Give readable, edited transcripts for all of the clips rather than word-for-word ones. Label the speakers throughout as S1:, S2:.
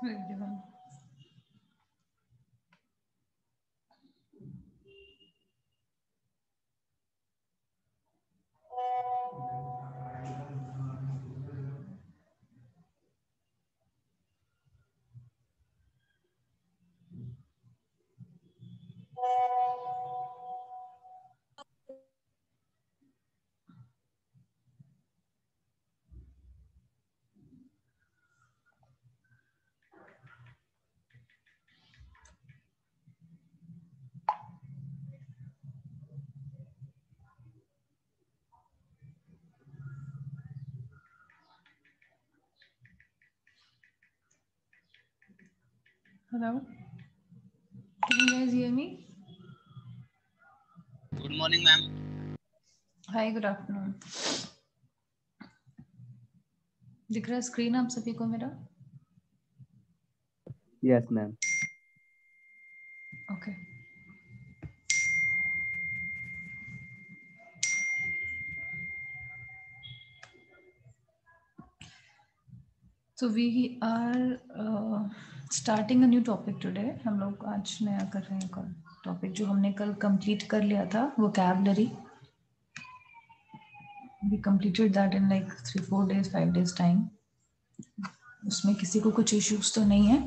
S1: everyone. Hello. Can you guys hear me?
S2: Good morning, ma'am.
S1: Hi, good afternoon. दिख रहा है screen आप सभी को मेरा?
S3: Yes, ma'am.
S1: Okay. So we are starting a new topic today. हम लोग आज नया कर रहे हैं टॉपिक जो हमने कल कंप्लीट कर लिया था, vocabulary. We completed that in like 3-4 days, 5 days time. उसमें किसी को कुछ issues तो नहीं है.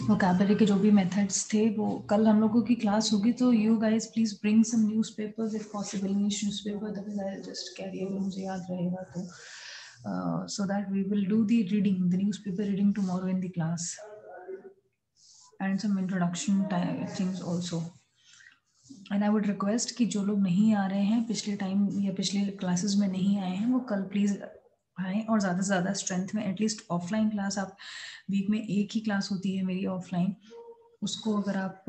S1: vocabulary के जो भी methods थे वो कल हम लोगों की क्लास होगी तो you guys please bring some newspapers if possible. English newspaper that is I'll just carry अगर मुझे याद रहेगा तो so that we will do the reading, the newspaper reading tomorrow in the class and some introduction things also. And I would request कि जो लोग नहीं आ रहे हैं पिछले टाइम या पिछले क्लासेस में नहीं आए हैं वो कल प्लीज आए और ज़्यादा से ज़्यादा स्ट्रेंथ में एटलीस्ट ऑफलाइन क्लास आप वीक में एक ही क्लास होती है मेरी ऑफलाइन उसको अगर आप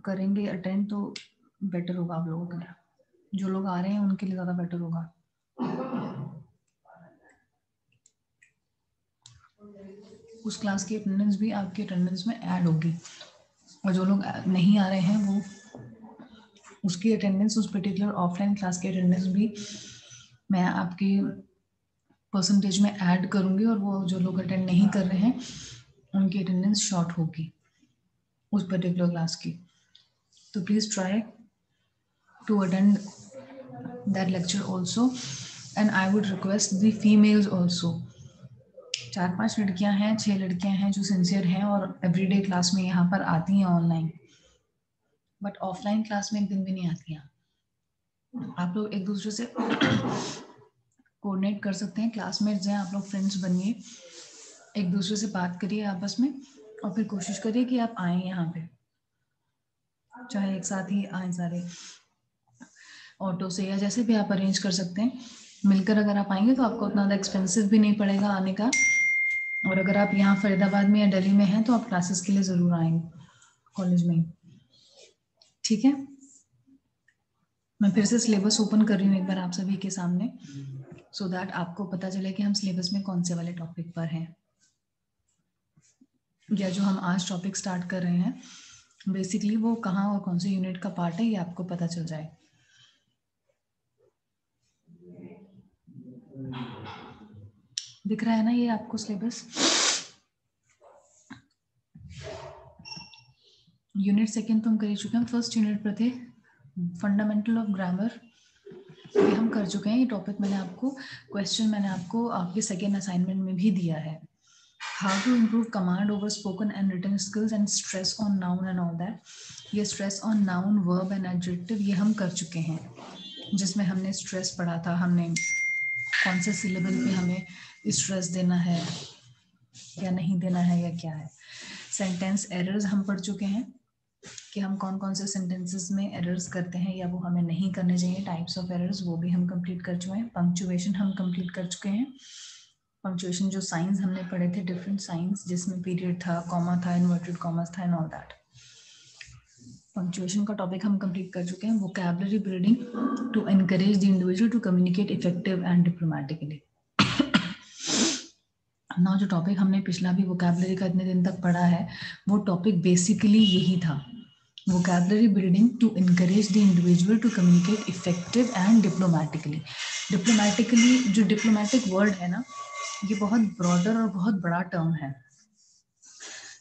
S1: करेंगे अटेंड तो बेटर होगा आप लोगों के लिए जो लोग आ रहे हैं उनके लिए ज़्यादा बेटर होगा उस क्लास की अटेंडेंस भी आपकी अटेंडेंस में ऐड होगी और जो लोग नहीं आ रहे हैं वो उसकी अटेंडेंस, उस पर्टिकुलर ऑफलाइन क्लास की अटेंडेंस भी मैं आपके परसेंटेज में ऐड करूंगी, और वो जो लोग अटेंड नहीं कर रहे हैं उनकी अटेंडेंस शॉर्ट होगी उस पर्टिकुलर क्लास की. तो please try to attend that lecture also, and I would request the females also. 4-5 लड़कियां हैं, 6 लड़कियां हैं जो सिंसियर हैं और एवरीडे क्लास में यहाँ पर आती हैं ऑनलाइन, बट ऑफलाइन क्लास में एक दिन भी नहीं आती हैं. आप लोग एक दूसरे से कोऑर्डिनेट कर सकते हैं, क्लासमेट्स हैं आप लोग, फ्रेंड्स बनिए, एक दूसरे से बात करिए आपस में, और फिर कोशिश करिए कि आप आए यहाँ पे, चाहे एक साथ ही आए सारे, ऑटो से या जैसे भी आप अरेंज कर सकते हैं. मिलकर अगर आप आएंगे तो आपको उतना ज़्यादा एक्सपेंसिव भी नहीं पड़ेगा आने का. और अगर आप यहाँ फरीदाबाद में या दिल्ली में हैं तो आप क्लासेस के लिए ज़रूर आएंगे कॉलेज में ही. ठीक है, मैं फिर से सिलेबस ओपन कर रही हूँ एक बार आप सभी के सामने, सो दैट आपको पता चले कि हम सिलेबस में कौन से वाले टॉपिक पर हैं, या जो हम आज टॉपिक स्टार्ट कर रहे हैं बेसिकली वो कहाँ और कौन से यूनिट का पार्ट है, ये आपको पता चल जाए. दिख रहा है ना ये आपको सिलेबस? यूनिट सेकंड तो हम कर ही चुके हैं. फर्स्ट यूनिट पर थे फंडामेंटल ऑफ ग्रामर, ये हम कर चुके हैं. ये टॉपिक मैंने आपको, क्वेश्चन मैंने आपको आपके सेकेंड असाइनमेंट में भी दिया है. How to improve command over spoken and written skills and stress on noun and all that. ये stress on noun, verb and adjective ये हम कर चुके हैं, जिसमें हमने स्ट्रेस पढ़ा था, हमने कौन से सिलेबल पे हमें स्ट्रेस देना है या नहीं देना है या क्या है. सेंटेंस एरर्स हम पढ़ चुके हैं कि हम कौन कौन से सेंटेंसेस में एरर्स करते हैं या वो हमें नहीं करने चाहिए. टाइप्स ऑफ एरर्स वो भी हम कंप्लीट कर चुके हैं. पंक्चुएशन हम कंप्लीट कर चुके हैं. पंक्चुएशन जो साइंस हमने पढ़े थे, डिफरेंट साइंस जिसमें पीरियड था, कॉमा था, इन्वर्टेड कॉमास था एंड ऑल दैट, पंक्चुएशन का टॉपिक हम कंप्लीट कर चुके हैं. Vocabulary building to encourage the individual to communicate effective and diplomatically. ना जो टॉपिक हमने पिछला भी वोकैबुलरी का इतने दिन तक पढ़ा है, वो टॉपिक बेसिकली यही था, vocabulary building to encourage the individual to communicate effective and diplomatically. Diplomatically, जो डिप्लोमेटिक वर्ड है ना, ये बहुत ब्रॉडर और बहुत बड़ा टर्म है.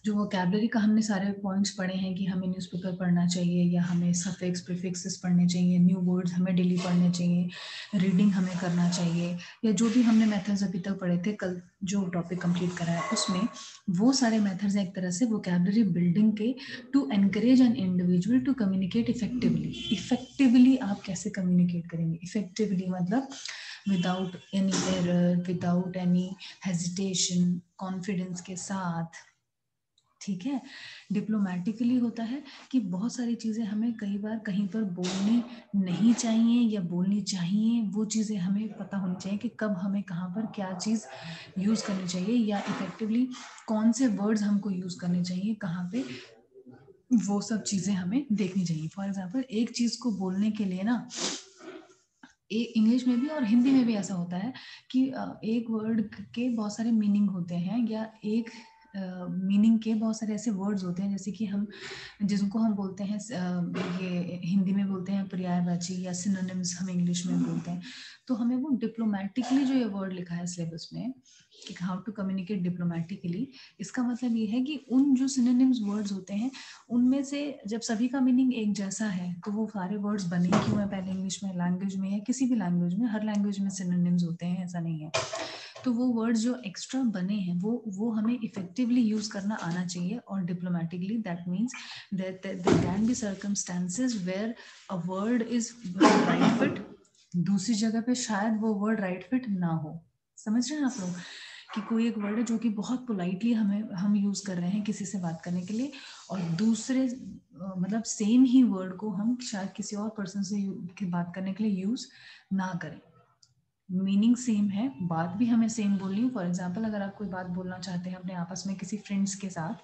S1: जो वोकैबुलरी का हमने सारे पॉइंट्स पढ़े हैं कि हमें न्यूज़पेपर पढ़ना चाहिए, या हमें सफिक्स प्रीफिक्सेस पढ़ने चाहिए, न्यू वर्ड्स हमें डेली पढ़ने चाहिए, रीडिंग हमें करना चाहिए, या जो भी हमने मेथड्स अभी तक पढ़े थे, कल जो टॉपिक कंप्लीट करा है उसमें वो सारे मेथड्स एक तरह से वोकैबुलरी बिल्डिंग के, to encourage an individual to communicate effectively. Effectively आप कैसे कम्युनिकेट करेंगे? इफेक्टिवली मतलब without any error, without any hesitation, confidence के साथ. ठीक है. डिप्लोमेटिकली होता है कि बहुत सारी चीज़ें हमें कई बार कहीं पर बोलनी नहीं चाहिए या बोलनी चाहिए, वो चीज़ें हमें पता होनी चाहिए कि कब हमें कहाँ पर क्या चीज़ यूज़ करनी चाहिए, या इफेक्टिवली कौन से वर्ड्स हमको यूज़ करने चाहिए कहाँ पे, वो सब चीज़ें हमें देखनी चाहिए. फॉर एग्जाम्पल, एक चीज़ को बोलने के लिए ना, इंग्लिश में भी और हिंदी में भी ऐसा होता है कि एक वर्ड के बहुत सारे मीनिंग होते हैं, या एक मीनिंग के बहुत सारे ऐसे वर्ड्स होते हैं, जैसे कि हम जिनको हम बोलते हैं, ये हिंदी में बोलते हैं पर्यायवाची या सिनोनिम्स हम इंग्लिश में बोलते हैं. तो हमें वो डिप्लोमेटिकली जो ये वर्ड लिखा है सिलेबस में कि हाउ टू कम्युनिकेट डिप्लोमेटिकली, इसका मतलब ये है कि उन जो सिनोनिम्स वर्ड्स होते हैं उनमें से जब सभी का मीनिंग एक जैसा है तो वो सारे वर्ड्स बने क्यों है पहले इंग्लिश में, लैंग्वेज में या किसी भी लैंग्वेज में. हर लैंग्वेज में सिनोनिम्स होते हैं, ऐसा नहीं है. तो वो वर्ड्स जो एक्स्ट्रा बने हैं वो हमें इफेक्टिवली यूज करना आना चाहिए. और diplomatically that means that there can be circumstances where a word is right fit, दूसरी जगह पे शायद वो वर्ड राइट फिट ना हो. समझ रहे हैं आप लोग कि कोई एक वर्ड है जो कि बहुत पोलाइटली हम यूज कर रहे हैं किसी से बात करने के लिए, और दूसरे मतलब सेम ही वर्ड को हम शायद किसी और पर्सन से बात करने के लिए यूज ना करें. मीनिंग सेम है, बात भी हमें सेम बोलनी है. फॉर एग्जाम्पल, अगर आप कोई बात बोलना चाहते हैं अपने आपस में किसी फ्रेंड्स के साथ,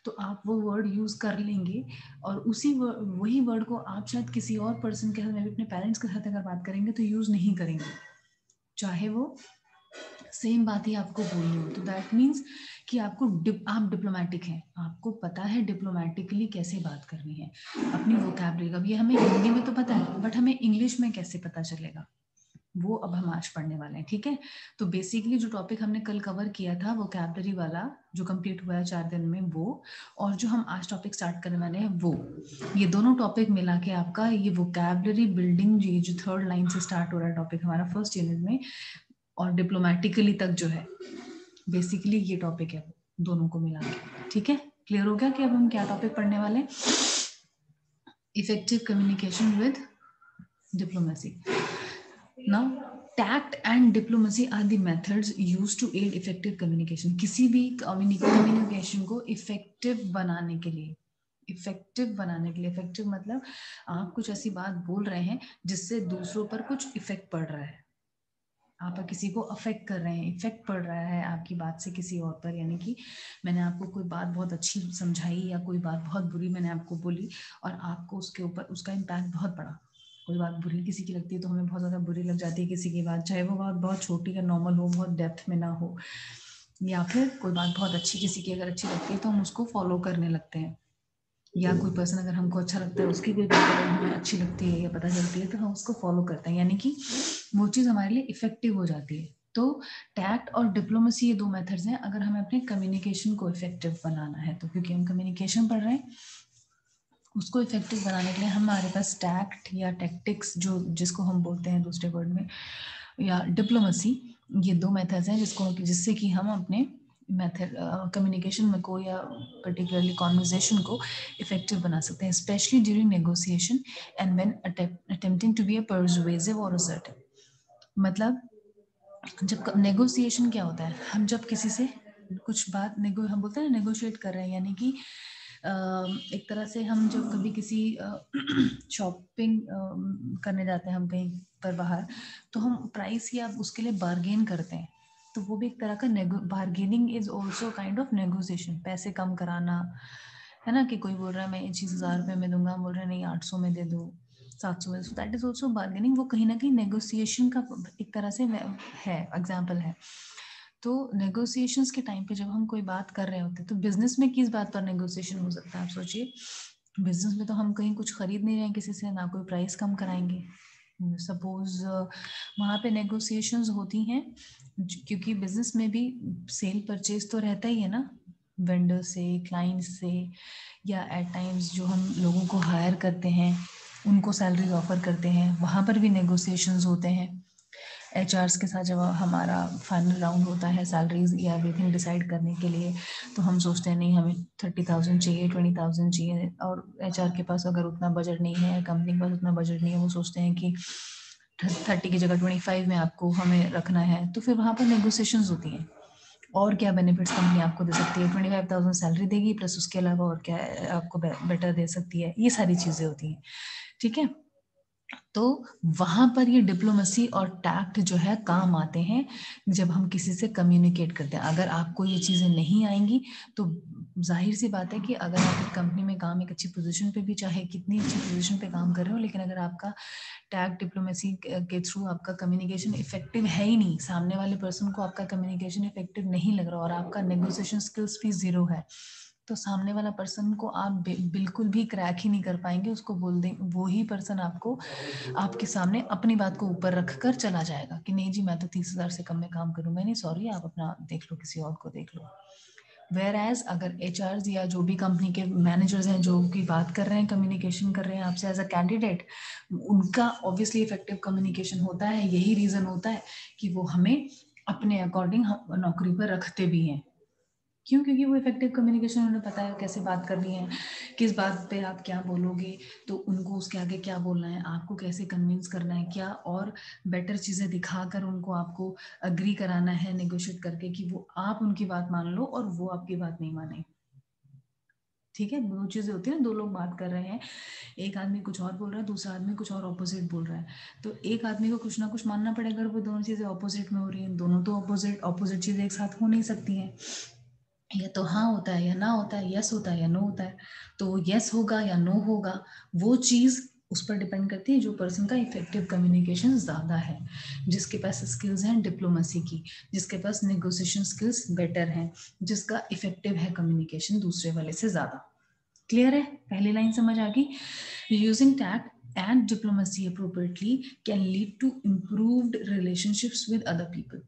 S1: तो आप वो वर्ड यूज कर लेंगे, और वही वर्ड को आप शायद किसी और पर्सन के साथ, मैं भी अपने पेरेंट्स के साथ अगर बात करेंगे तो यूज नहीं करेंगे, चाहे वो सेम बात ही आपको बोलनी हो. तो दैट मीन्स कि आप डिप्लोमेटिक हैं, आप आपको पता है डिप्लोमेटिकली कैसे बात करनी है, अपनी वोकैबुलरी का, ये हमें हिंदी में तो पता है बट हमें इंग्लिश में कैसे पता चलेगा, वो अब हम आज पढ़ने वाले हैं। ठीक है, तो बेसिकली जो टॉपिक हमने कल कवर किया था वोकैबुलरी वाला जो कंप्लीट हुआ है 4 दिन में, वो और जो हम आज टॉपिक स्टार्ट करने वाले हैं वो, ये दोनों टॉपिक मिला के आपका ये वोकैबुलरी बिल्डिंग, ये जो 3rd लाइन से स्टार्ट हो रहा है टॉपिक हमारा 1st यूनिट में और डिप्लोमेटिकली तक जो है, बेसिकली ये टॉपिक है दोनों को मिला के। ठीक है, क्लियर हो गया कि अब हम क्या टॉपिक पढ़ने वाले हैं? Effective communication with diplomacy. Now, tact and diplomacy are the methods used to aid effective communication. किसी भी communication को effective बनाने के लिए, effective मतलब आप कुछ ऐसी बात बोल रहे हैं जिससे दूसरों पर कुछ इफेक्ट पड़ रहा है, आप किसी को अफेक्ट कर रहे हैं, इफेक्ट पड़ रहा है आपकी बात से किसी और पर, यानी कि मैंने आपको कोई बात बहुत अच्छी समझाई या कोई बात बहुत बुरी मैंने आपको बोली और आपको उसके ऊपर उसका इम्पैक्ट बहुत पड़ा। कोई बात बुरी किसी की लगती है तो हमें बहुत ज़्यादा बुरी लग जाती है किसी की बात, चाहे वो बात बहुत छोटी या नॉर्मल हो, बहुत डेप्थ में ना हो, या फिर कोई बात बहुत अच्छी किसी की अगर अच्छी लगती है तो हम उसको फॉलो करने लगते हैं, या कोई पर्सन अगर हमको अच्छा लगता है उसकी कोई बात अगर हमें अच्छी लगती है या पता चलती है तो हम उसको फॉलो करते हैं, यानी कि वो चीज़ हमारे लिए इफेक्टिव हो जाती है। तो टैक्ट और डिप्लोमेसी ये 2 मेथड्स हैं अगर हमें अपने कम्युनिकेशन को इफेक्टिव बनाना है तो, क्योंकि हम कम्युनिकेशन पढ़ रहे हैं, उसको इफेक्टिव बनाने के लिए हमारे पास टैक्ट या टैक्टिक्स जो जिसको हम बोलते हैं दूसरे वर्ड में, या डिप्लोमेसी, ये 2 मेथड्स हैं जिससे कि हम अपने मेथड कम्युनिकेशन में को या पर्टिकुलरली कॉन्वर्जेशन को इफेक्टिव बना सकते हैं, specially during negotiation and when attempting to be a persuasive और असर्टिव। मतलब जब नेगोशिएशन क्या होता है, हम जब किसी से कुछ बात हम बोलते हैं नेगोशिएट कर रहे हैं, यानी कि एक तरह से हम जब कभी किसी शॉपिंग करने जाते हैं हम कहीं पर बाहर, तो हम प्राइस या उसके लिए बार्गेन करते हैं, तो वो भी एक तरह का bargaining is also kind of negotiation, पैसे कम कराना है ना, कि कोई बोल रहा है मैं ये चीज़ 1000 रुपये में दूंगा, बोल रहे हैं नहीं 800 में दे दो, 700 में, दैट इज ऑल्सो बार्गेनिंग, वो कहीं ना कहीं नेगोशिएशन का एक तरह से है, एग्जाम्पल है। तो नेगोशिएशंस के टाइम पे जब हम कोई बात कर रहे होते हैं तो बिजनेस में किस बात पर नेगोशिएशन हो सकता है, आप सोचिए, बिजनेस में तो हम कहीं कुछ खरीद नहीं रहे हैं किसी से, ना कोई प्राइस कम कराएंगे, सपोज वहाँ पे नेगोशिएशंस होती हैं, क्योंकि बिजनेस में भी सेल परचेज तो रहता ही है ना, वेंडर से, क्लाइंट से, या एट टाइम्स जो हम लोगों को हायर करते हैं उनको सैलरी ऑफर करते हैं, वहाँ पर भी नेगोशिएशंस होते हैं। एचआर्स के साथ जब हमारा फाइनल राउंड होता है सैलरीज या एवरीथिंग डिसाइड करने के लिए, तो हम सोचते हैं नहीं हमें 30,000 चाहिए, 20,000 चाहिए, और एचआर के पास अगर उतना बजट नहीं है, कंपनी के पास उतना बजट नहीं है, वो सोचते हैं कि 30 की जगह 25 में आपको हमें रखना है, तो फिर वहाँ पर नेगोशिएशंस होती हैं, और क्या बेनिफिट्स कंपनी आपको दे सकती है, 25,000 सैलरी देगी प्लस उसके अलावा और क्या आपको बेटर दे सकती है, ये सारी चीज़ें होती हैं। ठीक है, तो वहां पर ये डिप्लोमेसी और टैक्ट जो है काम आते हैं जब हम किसी से कम्युनिकेट करते हैं। अगर आपको ये चीज़ें नहीं आएंगी तो जाहिर सी बात है कि अगर आप एक कंपनी में काम, एक अच्छी पोजीशन पे भी, चाहे कितनी अच्छी पोजीशन पे काम कर रहे हो, लेकिन अगर आपका टैक्ट डिप्लोमेसी के थ्रू आपका कम्युनिकेशन इफेक्टिव है ही नहीं, सामने वाले पर्सन को आपका कम्युनिकेशन इफेक्टिव नहीं लग रहा और आपका नेगोशिएशन स्किल्स भी 0 है, तो सामने वाला पर्सन को आप बिल्कुल भी क्रैक ही नहीं कर पाएंगे, उसको बोल दें, वो ही पर्सन आपको आपके सामने अपनी बात को ऊपर रख कर चला जाएगा कि नहीं जी मैं तो 30,000 से कम में काम करूंगा, नहीं सॉरी आप अपना देख लो, किसी और को देख लो। वेयर एज अगर एचआर या जो भी कंपनी के मैनेजर्स हैं जो की बात कर रहे हैं, कम्युनिकेशन कर रहे हैं आपसे एज अ कैंडिडेट, उनका ऑब्वियसली इफेक्टिव कम्युनिकेशन होता है, यही रीजन होता है कि वो हमें अपने अकॉर्डिंग नौकरी पर रखते भी हैं। क्यों? क्योंकि वो इफेक्टिव कम्युनिकेशन, उन्हें पता है कैसे बात करनी है, किस बात पे आप क्या बोलोगे तो उनको उसके आगे क्या बोलना है, आपको कैसे कन्विंस करना है, क्या और बेटर चीज़ें दिखाकर उनको आपको अग्री कराना है नेगोशिएट करके कि वो आप उनकी बात मान लो और वो आपकी बात नहीं माने। ठीक है, दो चीज़ें होती है ना, दो लोग बात कर रहे हैं, एक आदमी कुछ और बोल रहा है, दूसरा आदमी कुछ और ऑपोजिट बोल रहा है, तो एक आदमी को कुछ ना कुछ मानना पड़ेगा, अगर वो दोनों चीज़ें ऑपोजिट में हो रही हैं, दोनों तो ऑपोजिट चीज़ें एक साथ हो नहीं सकती हैं, या तो हाँ होता है या ना होता है, यस होता है या नो होता है, तो यस होगा या नो होगा, वो चीज़ उस पर डिपेंड करती है जो पर्सन का इफेक्टिव कम्युनिकेशन ज्यादा है, जिसके पास स्किल्स हैं डिप्लोमेसी की, जिसके पास नेगोशिएशन स्किल्स बेटर हैं, जिसका इफेक्टिव है कम्युनिकेशन दूसरे वाले से ज्यादा। क्लियर है? पहली लाइन समझ आ गई? Using tact and diplomacy appropriately can lead to improved relationships with other people.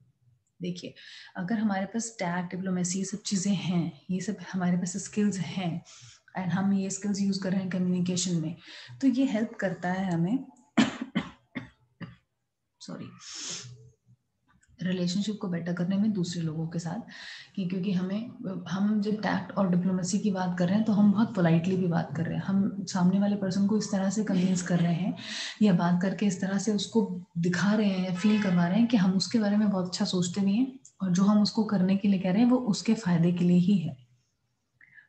S1: देखिए, अगर हमारे पास टैक्ट, डिप्लोमेसी, ये सब चीजें हैं, ये सब हमारे पास स्किल्स हैं एंड हम ये स्किल्स यूज कर रहे हैं कम्युनिकेशन में, तो ये हेल्प करता है हमें सॉरी रिलेशनशिप को बेटर करने में दूसरे लोगों के साथ। क्योंकि हम जब टैक्ट और डिप्लोमेसी की बात कर रहे हैं तो हम बहुत पोलाइटली भी बात कर रहे हैं, हम सामने वाले पर्सन को इस तरह से कन्विंस कर रहे हैं या बात करके इस तरह से उसको दिखा रहे हैं या फील करवा रहे हैं कि हम उसके बारे में बहुत अच्छा सोचते भी हैं और जो हम उसको करने के लिए कह रहे हैं वो उसके फायदे के लिए ही है।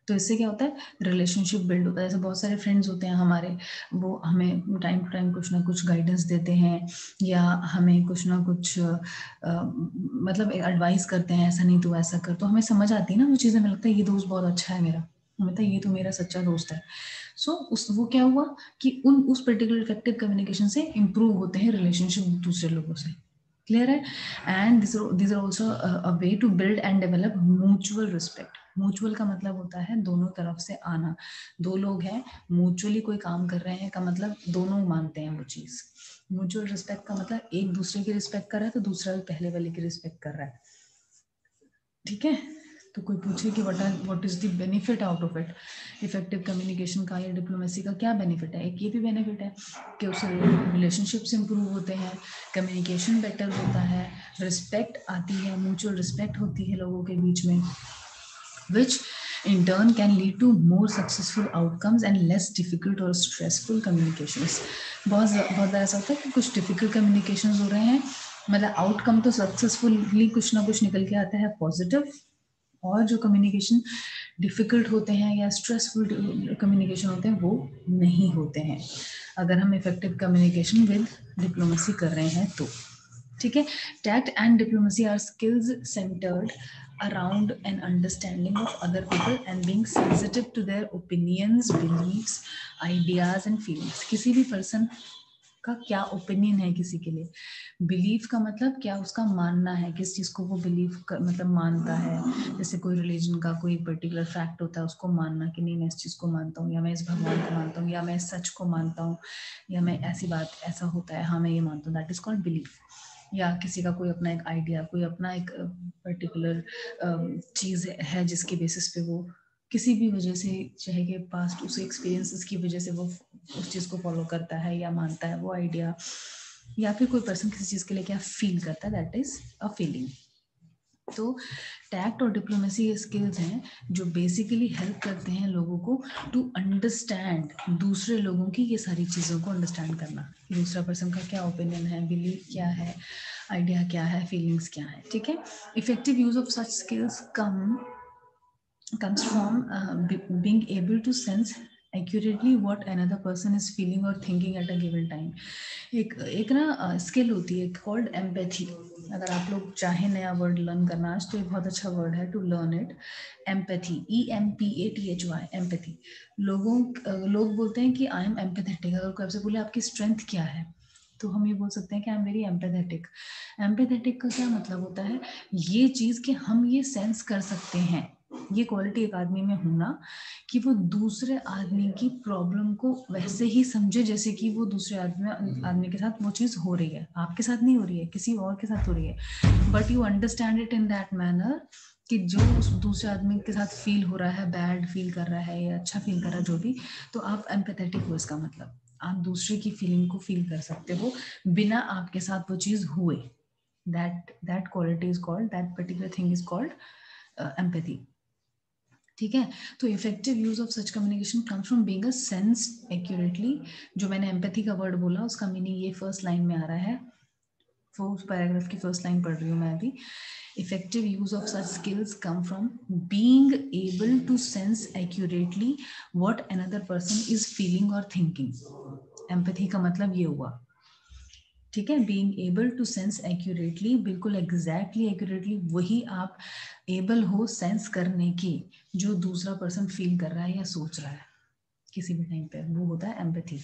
S1: तो इससे क्या होता है, रिलेशनशिप बिल्ड होता है। जैसे बहुत सारे फ्रेंड्स होते हैं हमारे, वो हमें टाइम टू टाइम कुछ ना कुछ गाइडेंस देते हैं या हमें कुछ ना कुछ मतलब एडवाइस करते हैं, ऐसा नहीं तो ऐसा कर, तो हमें समझ आती है ना वो चीज़ें, हमें लगता है ये दोस्त बहुत अच्छा है मेरा, हमें लगता है ये तो मेरा सच्चा दोस्त है। सो वो क्या हुआ कि उस पर्टिकुलर इफेक्टिव कम्युनिकेशन से इम्प्रूव होते हैं रिलेशनशिप दूसरे लोगों से। क्लियर है? And this are also a way to build and develop mutual respect. Mutual का मतलब होता है दोनों तरफ से आना। दो लोग हैं, म्यूचुअली कोई काम कर रहे हैं का मतलब दोनों मानते हैं वो चीज। म्यूचुअल रिस्पेक्ट का मतलब एक दूसरे की रिस्पेक्ट कर रहा है तो दूसरा भी पहले वाले की रिस्पेक्ट कर रहा है। ठीक है? तो कोई पूछे कि what is the benefit out of it, effective communication का या डिप्लोमेसी का क्या बेनिफिट है? एक ये भी बेनिफिट है कि उससे रिलेशनशिप्स इंप्रूव होते हैं, कम्युनिकेशन बेटर होता है, रिस्पेक्ट आती है, म्यूचुअल रिस्पेक्ट होती है लोगों के बीच में, which in turn can lead to more successful outcomes and less difficult or stressful communications। बहुत ऐसा होता है कि कुछ डिफिकल्ट कम्युनिकेशंस हो रहे हैं, मतलब आउटकम तो सक्सेसफुली कुछ ना कुछ निकल के आता है पॉजिटिव, और जो कम्युनिकेशन डिफिकल्ट होते हैं या स्ट्रेसफुल कम्युनिकेशन होते हैं वो नहीं होते हैं अगर हम इफेक्टिव कम्युनिकेशन विद डिप्लोमेसी कर रहे हैं तो। ठीक है? Tact and diplomacy are skills centred around an understanding of other people and being sensitive to their opinions, beliefs, ideas and feelings। किसी भी पर्सन का क्या ओपिनियन है किसी के लिए, बिलीफ का मतलब क्या उसका मानना है, किस चीज को वो बिलीव मतलब मानता है। जैसे कोई रिलीजन का कोई पर्टिकुलर फैक्ट होता है, उसको मानना कि नहीं मैं इस चीज को मानता हूँ, या मैं इस भगवान को मानता हूँ, या मैं इस सच को मानता हूँ, या मैं ऐसी बात ऐसा होता है हाँ मैं ये मानता हूँ, दैट इज कॉल्ड बिलीफ। या किसी का कोई अपना एक आइडिया, कोई अपना एक पर्टिकुलर चीज है जिसके बेसिस पे वो किसी भी वजह से, चाहे कि पास्ट उस एक्सपीरियंसेस की वजह से वो उस चीज को फॉलो करता है या मानता है वो आइडिया, या फिर कोई पर्सन किसी चीज के लिए क्या फील करता है, दैट इज अ फीलिंग। तो टैक्ट और डिप्लोमेसी स्किल्स हैं जो बेसिकली हेल्प करते हैं लोगों को टू अंडरस्टैंड दूसरे लोगों की ये सारी चीज़ों को अंडरस्टैंड करना, दूसरा पर्सन का क्या ओपिनियन है, बिलीफ क्या है, आइडिया क्या है, फीलिंग्स क्या है। ठीक है? Effective use of such skills comes from being able to sense accurately what another person is feeling or thinking at a given time। एक ना स्किल होती है कॉल्ड एम्पैथी। अगर आप लोग चाहें नया वर्ड लर्न करना आज तो एक बहुत अच्छा वर्ड है to learn it, empathy, EMPATHY, empathy. लोग बोलते हैं कि आई एम एम्पैथेटिक। अगर कोई आपसे बोले आपकी स्ट्रेंथ क्या है तो हम ये बोल सकते हैं कि I am very empathetic. Empathetic का क्या मतलब होता है, ये चीज कि हम ये सेंस कर सकते हैं, ये क्वालिटी एक आदमी में होना कि वो दूसरे आदमी की प्रॉब्लम को वैसे ही समझे जैसे कि वो दूसरे आदमी के साथ वो चीज हो रही है, आपके साथ नहीं हो रही है, किसी और के साथ हो रही है, but you understand it in that manner कि जो उस दूसरे आदमी के साथ फील हो रहा है, बैड फील कर रहा है या अच्छा फील कर रहा है, जो भी, तो आप एम्पैथेटिक हो। इसका मतलब आप दूसरे की फीलिंग को फील कर सकते हो बिना आपके साथ वो चीज हुए। that quality is called, that particular thing is called empathy। ठीक है? तो effective use of such communication comes from being a sense accurately. जो मैंने एम्पैथी का वर्ड बोला उसका मीनिंग ये फर्स्ट लाइन में आ रहा है, फोर्थ पैराग्राफ की फर्स्ट लाइन पढ़ रही हूँ मैं अभी। Effective use of such skills come from being able to sense accurately what another person is feeling और थिंकिंग। एम्पैथी का मतलब ये हुआ। ठीक है? Being able to sense accurately, बिल्कुल एग्जैक्टली एक्यूरेटली वही आप एबल हो सेंस करने की जो दूसरा पर्सन फील कर रहा है या सोच रहा है। किसी भी टाइम पे, वो होता है एम्पैथी।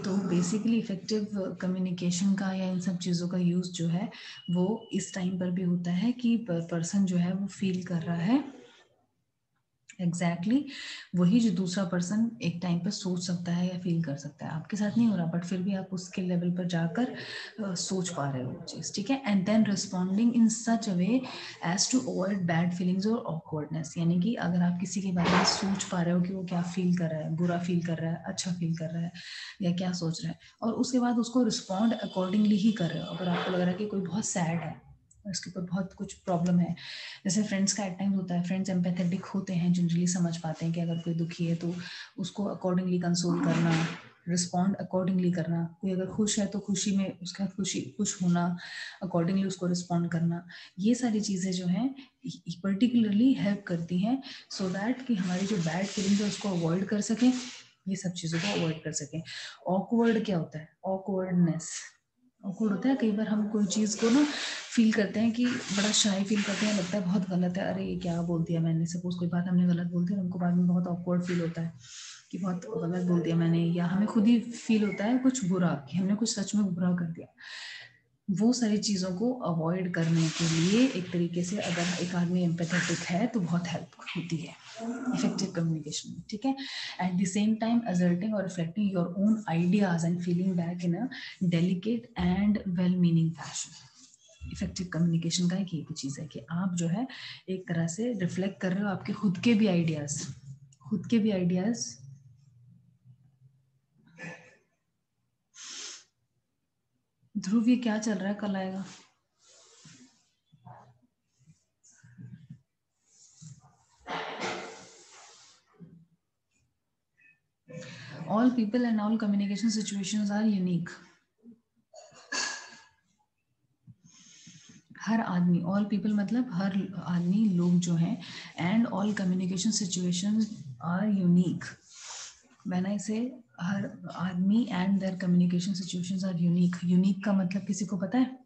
S1: तो बेसिकली इफेक्टिव कम्युनिकेशन का या इन सब चीज़ों का यूज़ जो है वो इस टाइम पर भी होता है कि पर्सन जो है वो फील कर रहा है एग्जैक्टली वही जो दूसरा पर्सन एक टाइम पर सोच सकता है या फील कर सकता है। आपके साथ नहीं हो रहा बट फिर भी आप उसके लेवल पर जाकर सोच पा रहे हो वो चीज़, ठीक है। And then responding in such a way as to avoid bad feelings और ऑकवर्डनेस, यानी कि अगर आप किसी के बारे में सोच पा रहे हो कि वो क्या फील कर रहा है, बुरा फील कर रहा है, अच्छा फील कर रहा है या क्या सोच रहा है, और उसके बाद उसको रिस्पॉन्ड अकॉर्डिंगली ही कर रहे हो। अगर आपको लग रहा है कि कोई बहुत सैड है, उसके ऊपर बहुत कुछ प्रॉब्लम है, जैसे फ्रेंड्स का एट टाइम्स होता है, फ्रेंड्स एम्पैथेटिक होते हैं, जनरली समझ पाते हैं कि अगर कोई दुखी है तो उसको अकॉर्डिंगली कंसोल करना, रिस्पॉन्ड अकॉर्डिंगली करना। कोई अगर खुश है तो खुशी में उसके साथ खुश होना, अकॉर्डिंगली उसको रिस्पॉन्ड करना। ये सारी चीज़ें जो हैं पर्टिकुलरली हेल्प करती हैं सो दैट कि हमारी जो बैड फीलिंग है उसको अवॉइड कर सकें, ये सब चीज़ों को अवॉइड कर सकें। ऑकवर्ड क्या होता है? ऑकवर्डनेस ऑकवर्ड होता है कई बार हम कोई चीज़ को ना फील करते हैं कि बड़ा शाय फील करते हैं, लगता है बहुत गलत है, अरे ये क्या बोल दिया मैंने, सपोज कोई बात हमने गलत बोल दी और हमको बाद में बहुत ऑकवर्ड फील होता है कि बहुत गलत बोल दिया मैंने, या हमें खुद ही फील होता है कुछ बुरा कि हमने कुछ सच में बुरा कर दिया। वो सारी चीज़ों को अवॉइड करने के लिए एक तरीके से अगर एक आदमी एम्पैथेटिक है तो बहुत हेल्प होती है इफेक्टिव कम्युनिकेशन में, ठीक है। At the same time asserting और reflecting your own ideas and feeling back in a delicate and well meaning fashion. Effective communication का एक ये चीज़ है कि आप जो है एक तरह से रिफ्लेक्ट कर रहे हो आपके खुद के भी आइडियाज। ध्रुव ये क्या चल रहा है, कल आएगा? All people and all communication situations are unique. हर आदमी, ऑल पीपल मतलब हर आदमी, लोग जो हैं, and all communication situations are unique. When I say हर आदमी and their communication situations are unique, unique का मतलब किसी को पता है?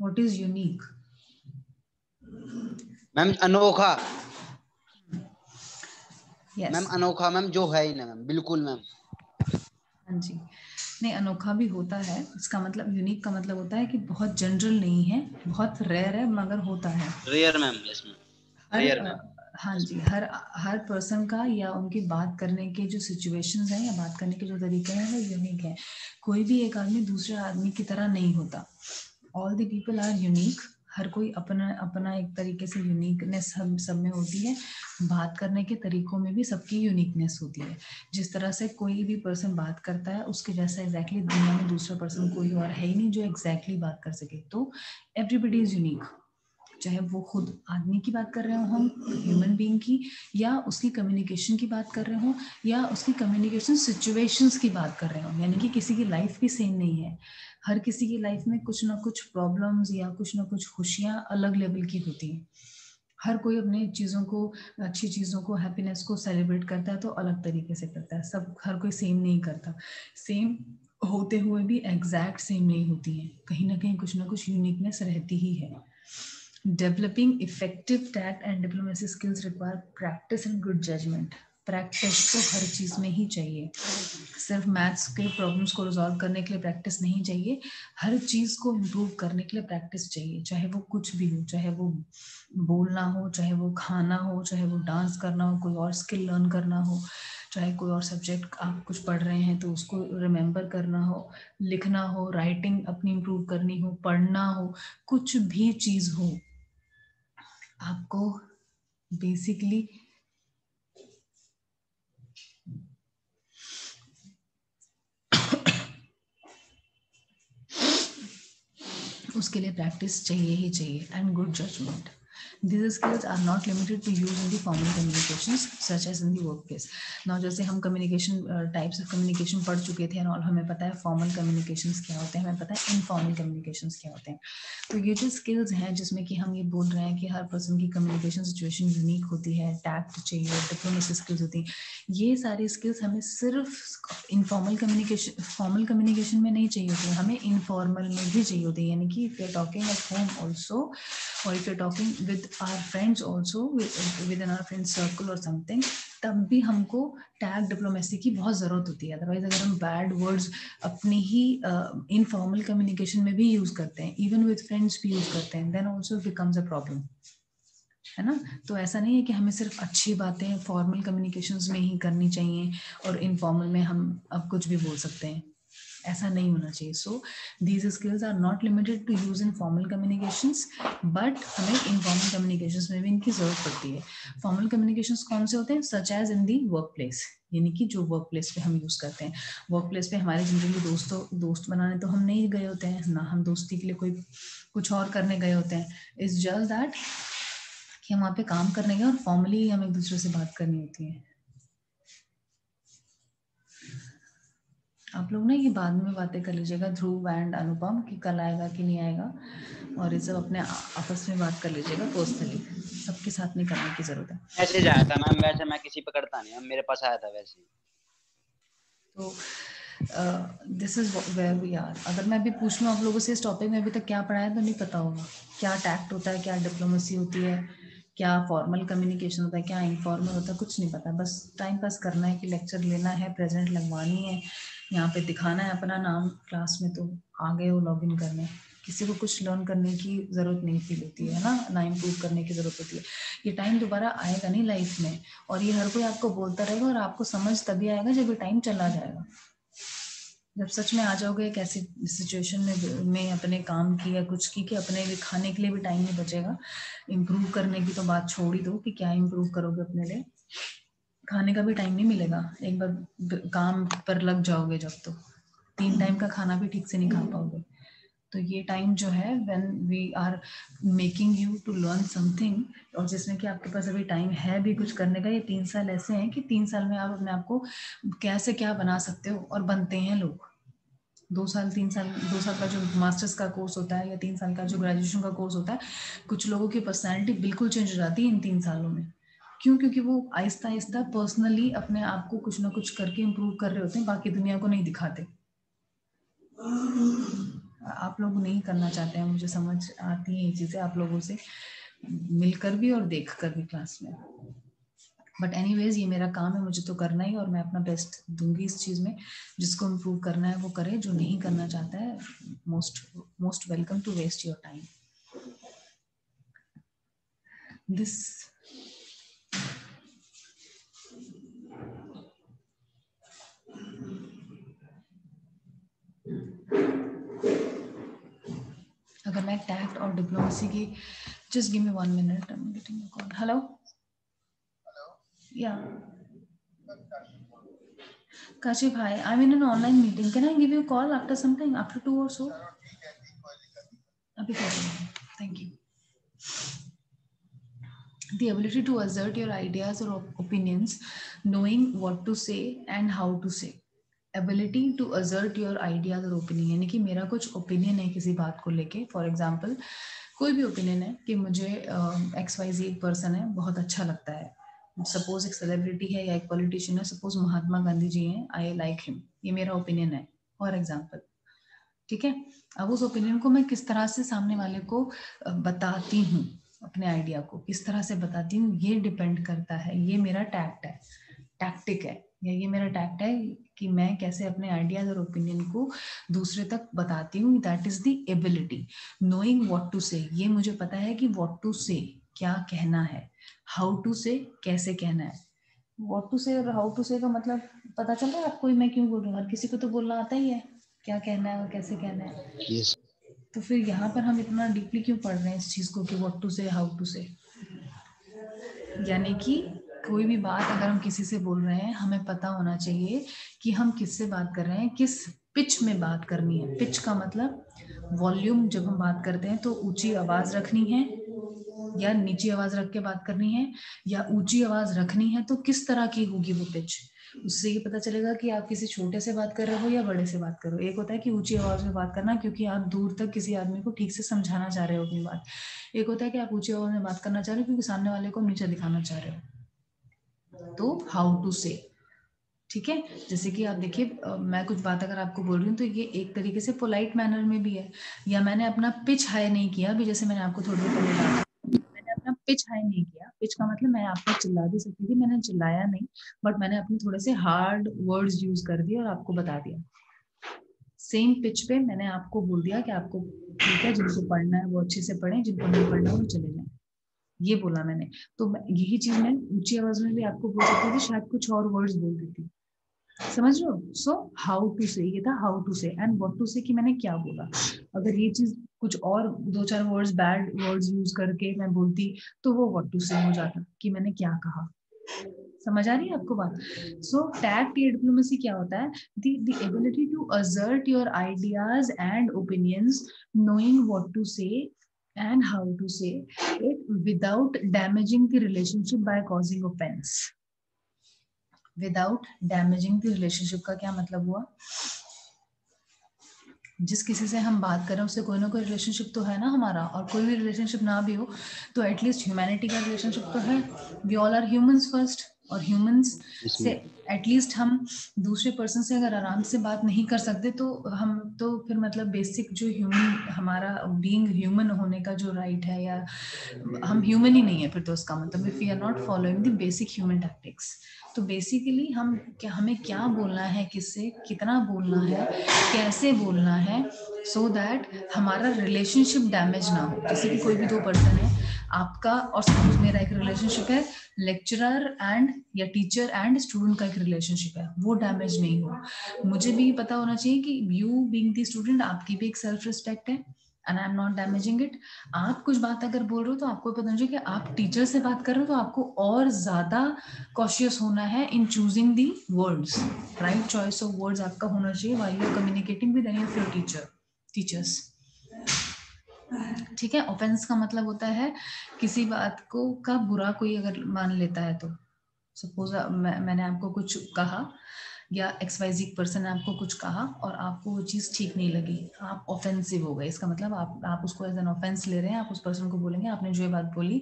S1: What is unique?
S2: मैम अनोखा।
S1: Yes.
S2: मैम अनोखा, मैम जो है ही ना मैम, बिल्कुल मैम।
S1: हाँ जी, नहीं अनोखा भी होता है, इसका मतलब यूनिक का मतलब होता है कि बहुत जनरल नहीं है, बहुत रेयर है मगर होता है।
S2: Rare ma'am, yes ma'am, rare ma'am.
S1: हाँ जी, हर पर्सन का या उनकी बात करने के जो सिचुएशंस हैं या बात करने के जो तरीके हैं वो यूनिक है। कोई भी एक आदमी दूसरे आदमी की तरह नहीं होता। All the people are unique. हर कोई अपना अपना एक तरीके से यूनिकनेस हम सब में होती है। बात करने के तरीकों में भी सबकी यूनिकनेस होती है। जिस तरह से कोई भी पर्सन बात करता है उसके जैसा एग्जैक्टली दुनिया में दूसरा पर्सन कोई और है ही नहीं जो एग्जैक्टली बात कर सके। तो एवरीबडी इज यूनिक, चाहे वो खुद आदमी की बात कर रहे हो हम, ह्यूमन बीइंग की, या उसकी कम्युनिकेशन की बात कर रहे हो, या उसकी कम्युनिकेशन सिचुएशंस की बात कर रहे हो। यानी कि किसी की लाइफ भी सेम नहीं है। हर किसी की लाइफ में कुछ ना कुछ प्रॉब्लम्स या कुछ ना कुछ खुशियां अलग लेवल की होती हैं। हर कोई अपनी चीज़ों को, अच्छी चीज़ों को, हैप्पीनेस को सेलिब्रेट करता है तो अलग तरीके से करता है। सब हर कोई सेम नहीं करता। सेम होते हुए भी एग्जैक्ट सेम नहीं होती है, कहीं ना कुछ यूनिकनेस रहती ही है। Developing effective tact and diplomacy skills require practice and good judgment. Practice तो हर चीज में ही चाहिए, सिर्फ मैथ्स के प्रॉब्लम्स को रिजॉल्व करने के लिए प्रैक्टिस नहीं चाहिए, हर चीज को इम्प्रूव करने के लिए प्रैक्टिस चाहिए। चाहे वो कुछ भी हो, चाहे वो बोलना हो, चाहे वो खाना हो, चाहे वो डांस करना हो, कोई और स्किल लर्न करना हो, चाहे कोई और सब्जेक्ट आप कुछ पढ़ रहे हैं तो उसको रिमेम्बर करना हो, लिखना हो, राइटिंग अपनी इम्प्रूव करनी हो, पढ़ना हो, कुछ भी चीज हो, आपको बेसिकली उसके लिए प्रैक्टिस चाहिए ही चाहिए and good judgement. These skills are not limited to use in the formal communications such as in the workplace. Now जैसे हम communication types of communication पढ़ चुके थे और हमें पता है formal communications क्या होते हैं, हमें पता है informal communications क्या होते हैं। तो ये जो skills हैं जिसमें कि हम ये बोल रहे हैं कि हर person की communication situation unique होती है, tact चाहिए, diplomacy skills होती हैं, ये सारी skills हमें सिर्फ informal communication, formal communication में नहीं चाहिए होती है, हमें informal में भी चाहिए होती है। यानी कि if you are talking at home also or if you are talking with our friends also, within our friend circle or something, तब भी हमको टैग डिप्लोमेसी की बहुत जरूरत होती है. अदरवाइज अगर हम बैड वर्ड्स अपने ही इनफॉर्मल कम्युनिकेशन में भी यूज करते हैं, इवन विद फ्रेंड्स भी यूज करते हैं, then also becomes a problem, है ना. तो ऐसा नहीं है कि हमें सिर्फ अच्छी बातें फॉर्मल कम्युनिकेशंस में ही करनी चाहिए और इनफॉर्मल में हम अब कुछ भी बोल सकते हैं. ऐसा नहीं होना चाहिए. So these skills are not limited to use in formal communications, but हमें इनफॉर्मल कम्युनिकेशंस में भी इनकी जरूरत पड़ती है. फॉर्मल कम्युनिकेशंस कौन से होते हैं? Such as in the work place, यानी कि जो वर्क प्लेस पे हम यूज करते हैं. वर्क प्लेस पे हमारे जनरली दोस्त बनाने तो हम नहीं गए होते हैं ना, हम दोस्ती के लिए कोई कुछ और करने गए होते हैं. इट्स जस्ट दैट कि हम वहाँ पे काम करने गए और फॉर्मली हम एक दूसरे से बात करनी होती है. आप लोग ना ये बाद में बातें कर लीजिएगा, ध्रुव एंड अनुपम, कि कल आएगा कि नहीं आएगा, और ये सब अपने आपस में बात कर लीजिएगा पर्सनली. सबके साथ नहीं करने की जरूरत है.
S2: मैसेज आया था मैम, वैसे मैं किसी पे करता नहीं, मेरे पास आया था वैसे.
S1: तो this is where we are. अगर मैं अभी पूछ लूँ आप लोगों से इस टॉपिक में अभी तक क्या पढ़ा है तो नहीं पता होगा. क्या टैक्ट होता है, क्या डिप्लोमेसी होती है, क्या फॉर्मल कम्युनिकेशन होता है, क्या इनफॉर्मल होता है, कुछ नहीं पता. बस टाइम पास करना है कि लेक्चर लेना है, प्रेजेंट लगवानी है, यहाँ पे दिखाना है अपना नाम क्लास में, तो आ गए हो लॉग इन करने. किसी को कुछ लर्न करने की जरूरत नहीं फील होती है ना इम्प्रूव करने की जरूरत होती है. ये टाइम दोबारा आएगा नहीं लाइफ में, और ये हर कोई आपको बोलता रहेगा, और आपको समझ तभी आएगा जब ये टाइम चला जाएगा. जब सच में आ जाओगे एक ऐसी सिचुएशन में अपने काम की या कुछ की कि अपने लिए खाने के लिए भी टाइम नहीं बचेगा. इम्प्रूव करने की तो बात छोड़ ही दो कि क्या इम्प्रूव करोगे, अपने लिए खाने का भी टाइम नहीं मिलेगा. एक बार काम पर लग जाओगे जब, तो 3 टाइम का खाना भी ठीक से नहीं खा पाओगे. तो ये टाइम जो है when we are making you to learn something, और जिसमें कि आपके पास अभी टाइम है भी कुछ करने का, ये 3 साल ऐसे हैं कि 3 साल में आप अपने आप को कैसे क्या बना सकते हो, और बनते हैं लोग. 2 साल 3 साल 2 साल का जो मास्टर्स का कोर्स होता है या 3 साल का जो ग्रेजुएशन का कोर्स होता है, कुछ लोगों की पर्सनैलिटी बिल्कुल चेंज हो जाती है इन 3 सालों में. क्यों? क्योंकि वो आहिस्ता आहिस्ता पर्सनली अपने आप को कुछ ना कुछ करके इम्प्रूव कर रहे होते हैं, बाकी दुनिया को नहीं दिखाते. आप लोग नहीं करना चाहते हैं, मुझे समझ आती है ये चीज़ें आप लोगों से मिलकर भी और देख कर भी क्लास में. बट एनीवेज ये मेरा काम है, मुझे तो करना ही, और मैं अपना बेस्ट दूंगी इस चीज़ में. जिसको इम्प्रूव करना है वो करे, जो नहीं करना चाहता है most welcome to waste your time. This अगर मैं टैक्ट और डिप्लोमेसी की, just give me 1 minute, I am getting a call. Hello, yeah Kashif, hi, I'm in an online meeting. Can I give you a call after some time, after 2 or so? Thank you. The ability to assert your ideas or opinions, knowing what to say and how to say. Ability to assert your ideas or opinion, यानी कि मेरा कुछ opinion है किसी बात को लेके. For example कोई भी ओपिनियन है कि मुझे XYZ एक पर्सन है, बहुत अच्छा लगता है. सपोज एक सेलिब्रिटी है या एक पॉलिटिशियन है, सपोज महात्मा गांधी जी हैं, आई लाइक हिम, ये मेरा ओपिनियन है फॉर एग्जाम्पल. ठीक है. अब उस ओपिनियन को मैं किस तरह से सामने वाले को बताती हूँ, अपने आइडिया को किस तरह से बताती हूँ, ये डिपेंड करता है. ये मेरा टैक्ट है, टैक्टिक है, या ये मेरा टैक्ट है कि मैं कैसे अपने आइडियाज और ओपिनियन को दूसरे तक बताती हूँ. That is the ability. Knowing what to say, ये मुझे पता है कि व्हाट टू से क्या कहना है, हाउ टू से कैसे कहना है. व्हाट टू से और हाउ टू से का मतलब पता चल रहा है आपको, मैं क्यों बोल रही हूँ. हर किसी को तो बोलना आता ही है, क्या कहना है और कैसे कहना है.
S2: yes.
S1: तो फिर यहाँ पर हम इतना डीपली क्यों पढ़ रहे हैं इस चीज को कि व्हाट टू से हाउ टू से. यानी कि कोई भी बात अगर हम किसी से बोल रहे हैं, हमें पता होना चाहिए कि हम किससे बात कर रहे हैं, किस पिच में बात करनी है. पिच का मतलब वॉल्यूम. जब हम बात करते हैं तो ऊंची आवाज रखनी है या नीची आवाज रख के बात करनी है, या ऊंची आवाज रखनी है तो किस तरह की होगी वो पिच. उससे ये पता चलेगा कि आप किसी छोटे से बात कर रहे हो या बड़े से बात कर रहे हो. एक होता है कि ऊंची आवाज में बात करना क्योंकि आप दूर तक किसी आदमी को ठीक से समझाना चाह रहे हो अपनी बात. एक होता है कि आप ऊंची आवाज में बात करना चाह रहे हो क्योंकि सामने वाले को नीचे दिखाना चाह रहे हो. तो हाउ टू से, ठीक है. जैसे कि आप देखिए, मैं कुछ बात अगर आपको बोल रही हूँ तो ये एक तरीके से पोलाइट मैनर में भी है, या मैंने अपना पिच हाई नहीं किया. अभी जैसे मैंने आपको थोड़ी देर पहले कहा, मैंने अपना पिच हाई नहीं किया। पिच का मतलब मैं आपको चिल्ला भी सकती थी, मैंने चिल्लाया नहीं, बट मैंने अपने थोड़े से हार्ड वर्ड्स यूज कर दिए और आपको बता दिया। सेम पिच पे मैंने आपको बोल दिया कि आपको ठीक है, जिनको पढ़ना है वो अच्छे से पढ़ें, जिनको नहीं पढ़ना है वो चले जाएं, ये बोला मैंने। तो यही चीज मैं ऊंची आवाज में भी आपको बोल सकती थी, शायद कुछ और वर्ड्स बोल देती, समझ रहे हो? सो हाउ टू से, ये था हाउ टू से, एंड व्हाट टू से कि मैंने क्या बोला। अगर ये चीज कुछ और 2-4 वर्ड्स बैड वर्ड्स यूज करके मैं बोलती तो वो व्हाट टू से हो जाता कि मैंने क्या कहा। समझ आ रही है आपको बात? सो टैक्ट या डिप्लोमेसी क्या होता है? The ability to assert your ideas and opinions, knowing what to say and how to say it without damaging the relationship by causing offense. Without damaging the relationship का क्या मतलब हुआ? जिस किसी से हम बात कर रहे हैं उससे कोई ना कोई रिलेशनशिप तो है ना हमारा, और कोई भी रिलेशनशिप ना भी हो तो एटलीस्ट ह्यूमैनिटी का रिलेशनशिप तो है। We all are humans first, और ह्यूमंस से एटलीस्ट हम दूसरे पर्सन से अगर आराम से बात नहीं कर सकते तो हम तो फिर मतलब बेसिक जो ह्यूमन हमारा बीइंग ह्यूमन होने का जो राइट है, या हम ह्यूमन ही नहीं है फिर तो उसका मतलब, if we are not following the basic human tactics. तो बेसिकली हमें क्या बोलना है, किससे कितना बोलना है, कैसे बोलना है, सो दैट हमारा रिलेशनशिप डैमेज ना हो। जैसे कि कोई भी 2 पर्सन है आपका, और सपोज मेरा एक रिलेशनशिप है, लेक्चरर एंड या टीचर एंड स्टूडेंट का एक रिलेशनशिप है, वो डैमेज नहीं हो। मुझे भी पता होना चाहिए कि यू बीइंग द स्टूडेंट, आपकी भी एक सेल्फ रिस्पेक्ट है and I am not damaging it. आप कुछ बात अगर बोल रहे हो तो आपको पता होना चाहिए कि आप टीचर से बात कर रहे हो तो आपको और ज्यादा कॉशियस होना है इन choosing the words. Right choice of words आपका होना चाहिए while you communicating with any of your teachers. ठीक है। ऑफेंस का मतलब होता है किसी बात को का बुरा कोई अगर मान लेता है, तो सपोज मैंने आपको कुछ कहा या XYZ पर्सन ने आपको कुछ कहा और आपको वो चीज ठीक नहीं लगी, आप ऑफेंसिव हो गए। इसका मतलब आप उसको एज एन ऑफेंस ले रहे हैं। आप उस पर्सन को बोलेंगे आपने जो ये बात बोली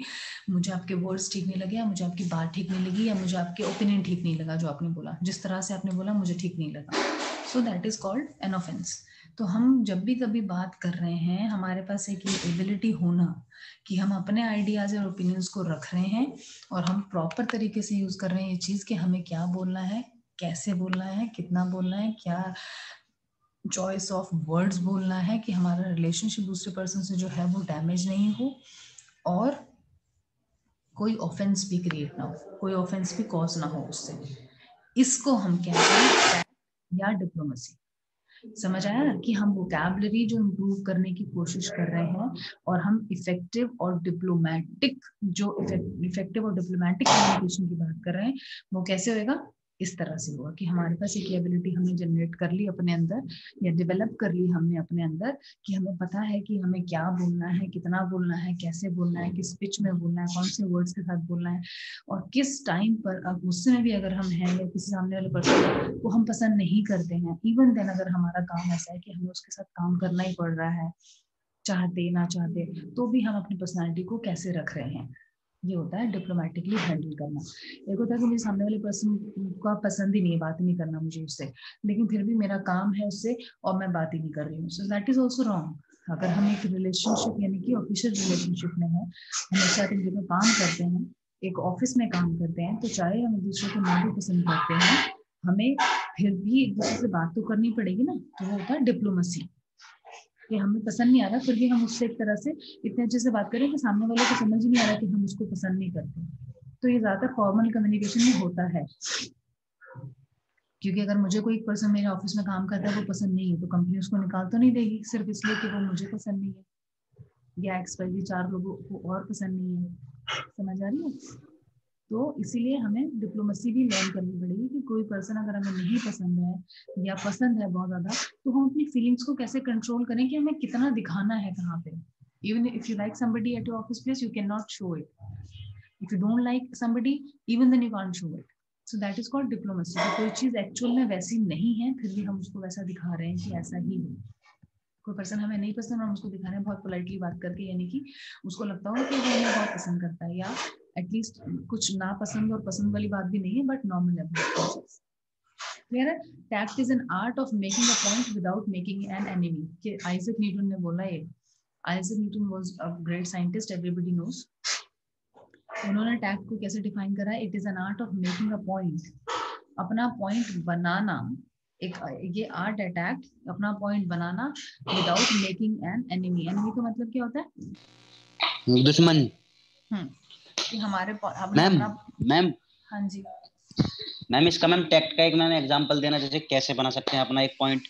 S1: मुझे आपके वर्ड्स ठीक नहीं लगे, या मुझे आपकी बात ठीक नहीं लगी, या मुझे आपके ओपिनियन ठीक नहीं लगा, जो आपने बोला जिस तरह से आपने बोला मुझे ठीक नहीं लगा। So that is called an offence. तो हम जब भी कभी बात कर रहे हैं, हमारे पास एक एबिलिटी होना कि हम अपने आइडियाज और ओपिनियंस को रख रहे हैं और हम प्रॉपर तरीके से यूज कर रहे हैं ये चीज कि हमें क्या बोलना है, कैसे बोलना है, कितना बोलना है, क्या चॉइस ऑफ वर्ड्स बोलना है, कि हमारा रिलेशनशिप दूसरे पर्सन से जो है वो डैमेज नहीं हो और कोई ऑफेंस भी क्रिएट ना हो, कोई ऑफेंस भी कॉज ना हो उससे। इसको हम कहते हैं या डिप्लोमेसी। समझ आया कि हम वोकैबुलरी जो इम्प्रूव करने की कोशिश कर रहे हैं और हम इफेक्टिव और डिप्लोमेटिक कम्युनिकेशन की बात कर रहे हैं, वो कैसे होएगा? इस तरह से होगा कि हमारे पास एक एबिलिटी हमने जनरेट कर ली अपने अंदर या डेवलप कर ली हमने अपने अंदर, कि हमें पता है कि हमें क्या बोलना है, कितना बोलना है, कैसे बोलना है, किस पिच में बोलना है, कौन से वर्ड्स के साथ बोलना है, और किस टाइम पर। अब गुस्से में भी अगर हम हैं या किसी सामने वाले पर्सन को हम पसंद नहीं करते हैं, इवन देन अगर हमारा काम ऐसा है कि हमें उसके साथ काम करना ही पड़ रहा है, चाहते ना चाहते, तो भी हम अपनी पर्सनालिटी को कैसे रख रहे हैं, ये होता है डिप्लोमेटिकली हैंडल करना। एक होता है कि मुझे सामने वाले पर्सन का पसंद ही नहीं है, बात ही नहीं करना मुझे उससे, लेकिन फिर भी मेरा काम है उससे और मैं बात ही नहीं कर रही हूँ। So that is also wrong. अगर हम एक रिलेशनशिप यानी कि ऑफिशियल रिलेशनशिप में है, हम एक साथ एक जगह काम करते हैं, एक ऑफिस में काम करते हैं, तो चाहे हम एक दूसरे को ना भी पसंद करते हैं, हमें फिर भी एक दूसरे से बात तो करनी पड़ेगी ना। तो वो होता है डिप्लोमेसी, कि हमें पसंद नहीं आ रहा फिर भी हम उससे एक तरह से इतने अच्छे से बात करें कि सामने वाले को समझ ही नहीं आ रहा कि हम उसको पसंद नहीं करते। तो ये ज्यादातर फॉर्मल कम्युनिकेशन में होता है, क्योंकि अगर मुझे कोई पर्सन मेरे ऑफिस में काम करता है वो पसंद नहीं है तो कंपनी उसको निकाल तो नहीं देगी सिर्फ इसलिए कि वो मुझे पसंद नहीं है या XYZ 4 लोगों को और पसंद नहीं है। समझ आ रही है? तो इसीलिए हमें डिप्लोमेसी भी लर्न करनी पड़ेगी कि कोई पर्सन अगर हमें नहीं पसंद है या पसंद है बहुत ज्यादा, तो हम अपनी फीलिंग्स को कैसे कंट्रोल करें कि हमें कितना दिखाना है कहाँ पे। Even if you like somebody at your office place, you cannot show it. If you don't like somebody, even then you can't show it. So that is called diplomacy. तो कोई चीज एक्चुअल में वैसी नहीं है फिर भी हम उसको वैसा दिखा रहे हैं कि ऐसा ही है। कोई पर्सन हमें नहीं पसंद और हम उसको दिखा रहे हैं बहुत पोलाइटली बात करके, यानी कि उसको लगता होगा कि वो हमें बहुत पसंद करता है, या एटलीस्ट कुछ ना पसंद और पसंद वाली बात भी नहीं है, बट नॉर्मल है। क्लियर है? Tact is an art of making a point without making an enemy. कि आइजैक न्यूटन ने बोला है। Isaac Newton was a great scientist, everybody knows. उन्होंने टैक्ट को कैसे डिफाइन करा है? It is an art of making a point, अपना पॉइंट बनाना। एक ये आर्ट है टैक्ट, अपना पॉइंट बनाना without making an enemy. Enemy का मतलब क्या होता है?
S2: दुश्मन।
S1: कि हमारे
S2: मैम मैम
S1: हाँ जी
S2: मैम इसका मैम टैक्ट का एक मैम एग्जांपल देना, जैसे कैसे बना सकते हैं अपना एक पॉइंट।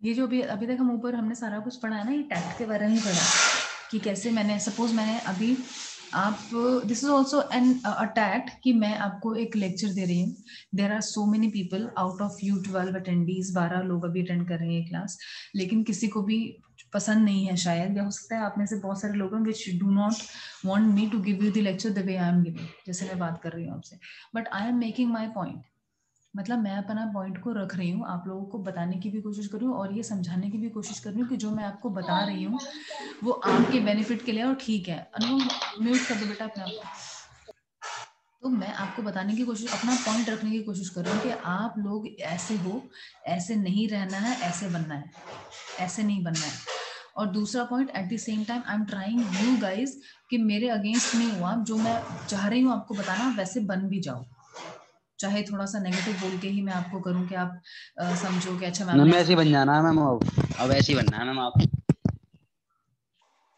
S1: ये जो अभी तक हम ऊपर हमने सारा कुछ पढ़ा है ना, ये टैक्ट के बारे में पढ़ा कि कैसे मैंने सपोज मैंने अभी आप this is also an attack कि मैं आपको एक लेक्चर दे रही हूँ, there are so many people out of you 12 attendees, 12 लोग अभी अटेंड कर रहे हैं क्लास, लेकिन किसी को भी पसंद नहीं है शायद, या हो सकता है आप में से बहुत सारे लोग हैं which do not want me to give you the lecture the way I am giving, जैसे मैं बात कर रही हूँ आपसे, but I am making my point. मतलब मैं अपना पॉइंट को रख रही हूँ, आप लोगों को बताने की भी कोशिश कर रही हूँ और ये समझाने की भी कोशिश कर रही हूँ कि जो मैं आपको बता रही हूँ वो आपके बेनिफिट के लिए और ठीक है। अनुपम म्यूट कर दो बेटा अपने आप को। तो मैं आपको बताने की कोशिश, अपना पॉइंट रखने की कोशिश कर रही हूँ कि आप लोग ऐसे हो, ऐसे नहीं रहना है, ऐसे बनना है, ऐसे नहीं बनना है। और दूसरा point, eight the same time I am trying you guys कि मेरे अगेंस्ट नहीं हुआ, जो मैं चाह रही हूँ आपको बताना वैसे बन भी जाओ, चाहे थोड़ा सा नेगेटिव बोल के ही मैं आपको करूं कि आप समझो कि अच्छा मैम
S2: मैम
S1: ने
S2: ऐसे ही बन जाना है मैम, अब ऐसे ही बनना है मैम आप।
S1: ठीक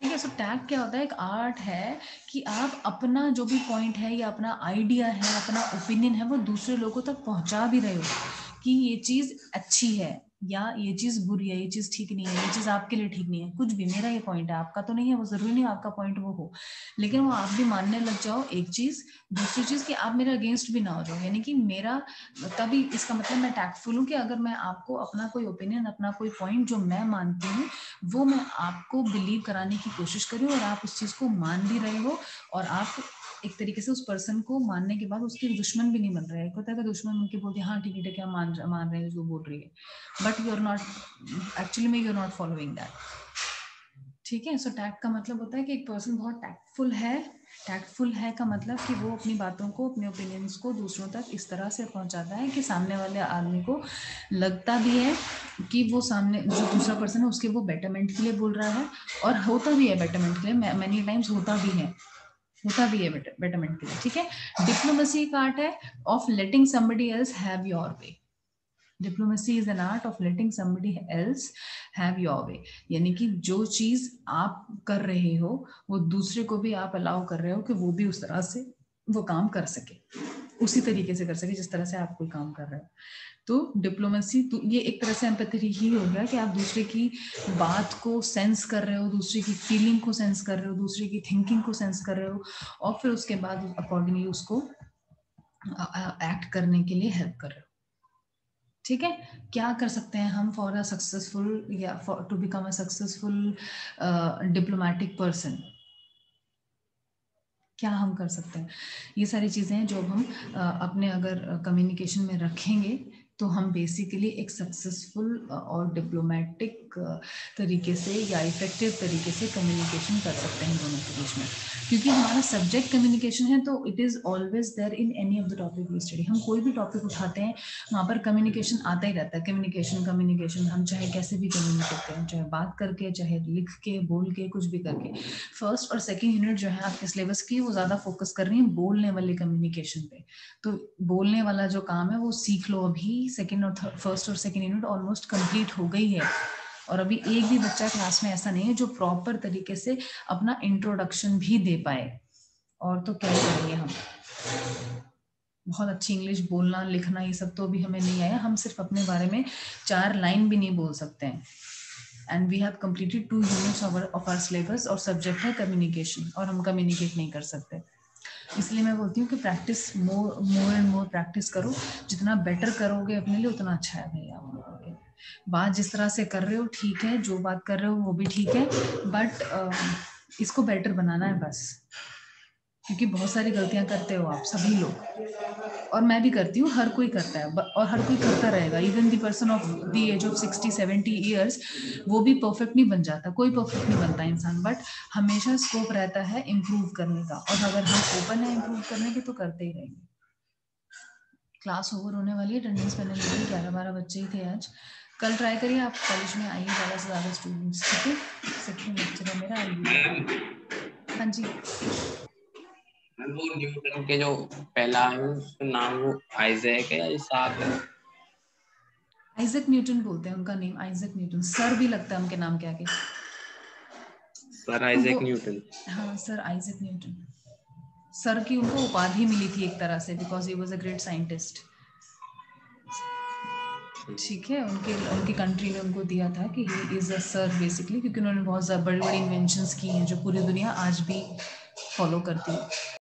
S1: है। सो टैग क्या होता है? एक आर्ट है कि आप अपना जो भी पॉइंट है या अपना आइडिया है, अपना ओपिनियन है, वो दूसरे लोगों तक पहुंचा भी रहे हो कि ये चीज अच्छी है या ये चीज बुरी है, ये चीज ठीक नहीं है, ये चीज आपके लिए ठीक नहीं है, कुछ भी, मेरा ये पॉइंट है, आपका तो नहीं है, वो जरूरी नहीं आपका पॉइंट वो हो, लेकिन वो आप भी मानने लग जाओ एक चीज। दूसरी चीज कि आप मेरे अगेंस्ट भी ना हो जाओ, यानी कि मेरा तभी इसका मतलब मैं टैक्टफुल हूँ कि अगर मैं आपको अपना कोई ओपिनियन, अपना कोई पॉइंट जो मैं मानती हूँ वो मैं आपको बिलीव कराने की कोशिश कर रही हूँ और आप उस चीज को मान भी रहे हो, और आप एक तरीके से उस पर्सन को मानने के बाद उसके दुश्मन भी नहीं बन रहे हैं। होता है कि दुश्मन उनके बोलते हैं हाँ ठीक है क्या मान रहे हैं जो बोल रही है, but you are not actually में, you are not following that. ठीक है। सो टैक्ट का मतलब होता है कि एक पर्सन बहुत टैक्टफुल है। टैक्टफुल है का मतलब कि वो अपनी बातों को, अपने ओपिनियंस को दूसरों तक इस तरह से पहुंचाता है कि सामने वाले आदमी को लगता भी है कि वो सामने जो दूसरा पर्सन है उसके वो बेटरमेंट के लिए बोल रहा है, और होता भी है बेटरमेंट के लिए, मैनी टाइम्स होता भी है बेटरमेंट के लिए। ठीक है। डिप्लोमेसी एक आर्ट है of letting somebody else have your way. Diplomacy is an art of letting somebody else have your way, यानी कि जो चीज आप कर रहे हो वो दूसरे को भी आप अलाउ कर रहे हो कि वो भी उस तरह से वो काम कर सके, उसी तरीके से कर सके जिस तरह से आप कोई काम कर रहे हो। तो डिप्लोमेसी तो ये एक तरह से एम्पैथी ही हो गया कि आप दूसरे की बात को सेंस कर रहे हो, दूसरे की फीलिंग को सेंस कर रहे हो, दूसरे की थिंकिंग को सेंस कर रहे हो, और फिर उसके बाद अकॉर्डिंगली उसको एक्ट करने के लिए हेल्प कर रहे हो। ठीक है। क्या कर सकते हैं हम फॉर अ सक्सेसफुल या for to become a successful diplomatic person? क्या हम कर सकते हैं? ये सारी चीजें हैं जो हम अपने अगर कम्युनिकेशन में रखेंगे तो हम बेसिकली एक सक्सेसफुल और डिप्लोमेटिक तरीके से या इफेक्टिव तरीके से कम्युनिकेशन कर सकते हैं दोनों के बीच में, क्योंकि हमारा सब्जेक्ट कम्युनिकेशन है, तो it is always there in any of the topic we study. हम कोई भी टॉपिक उठाते हैं वहाँ पर कम्युनिकेशन आता ही रहता है। कम्युनिकेशन कम्युनिकेशन हम चाहे कैसे भी कम्युनिकेट करें, चाहे बात करके, चाहे लिख के, बोल के, कुछ भी करके। फर्स्ट और सेकेंड यूनिट जो है आपके सिलेबस की वो ज्यादा फोकस कर रही है बोलने वाले कम्युनिकेशन पे, तो बोलने वाला जो काम है वो सीख लो अभी। सेकेंड और फर्स्ट और सेकेंड यूनिट ऑलमोस्ट कंप्लीट हो गई है, और अभी एक भी बच्चा क्लास में ऐसा नहीं है जो प्रॉपर तरीके से अपना इंट्रोडक्शन भी दे पाए। और तो क्या करेंगे हम, बहुत अच्छी इंग्लिश बोलना लिखना ये सब तो अभी हमें नहीं आया, हम सिर्फ अपने बारे में 4 लाइन भी नहीं बोल सकते हैं। And we have completed 2 units of our syllabus, और सब्जेक्ट है कम्युनिकेशन, और हम कम्युनिकेट नहीं कर सकते। इसलिए मैं बोलती हूँ कि practice more and more practice करो, जितना बेटर करोगे अपने लिए उतना अच्छा है भैया। बात जिस तरह से कर रहे हो ठीक है, जो बात कर रहे हो वो भी ठीक है, बट इसको बेटर बनाना है बस, क्योंकि बहुत सारी गलतियां करते हो आप सभी लोग, और मैं भी करती हूँ, हर कोई करता है और हर कोई करता रहेगा। Even the person of the age of 60-70 years वो भी परफेक्ट नहीं बन जाता, कोई परफेक्ट नहीं बनता इंसान, बट हमेशा स्कोप रहता है इम्प्रूव करने का, और अगर हम ओपन है इम्प्रूव करने के तो करते ही रहेंगे। क्लास ओवर होने वाली है, अटेंडेंस मैंने ली थी, 11-12 बच्चे ही थे आज। कल ट्राई करिए आप कॉलेज में आइए ज़्यादा से ज़्यादा स्टूडेंट्स, ठीक है। सेकेंड लेक्चर है मेरा, आई हाँ जी,
S3: वो न्यूटन के जो पहला है उसका नाम वो आइजैक है या इसाक है?
S1: आइजैक न्यूटन बोलते हैं उनका नेम, आइजैक न्यूटन, सर भी लगता है उनके नाम के आगे।
S3: सर
S1: तो वो,
S3: आइजैक न्यूटन।
S1: हाँ सर आइजैक न्यूटन, सर की उनको उपाधि मिली थी एक तरह से, because he was a great scientist. ठीक है, उनके उनकी कंट्री ने उनको दिया था कि he is a sir basically, क्योंकि उन्होंने बहुत बड़ी बड़ी इन्वेंशंस की हैं जो पूरी दुनिया आज भी फॉलो करती है।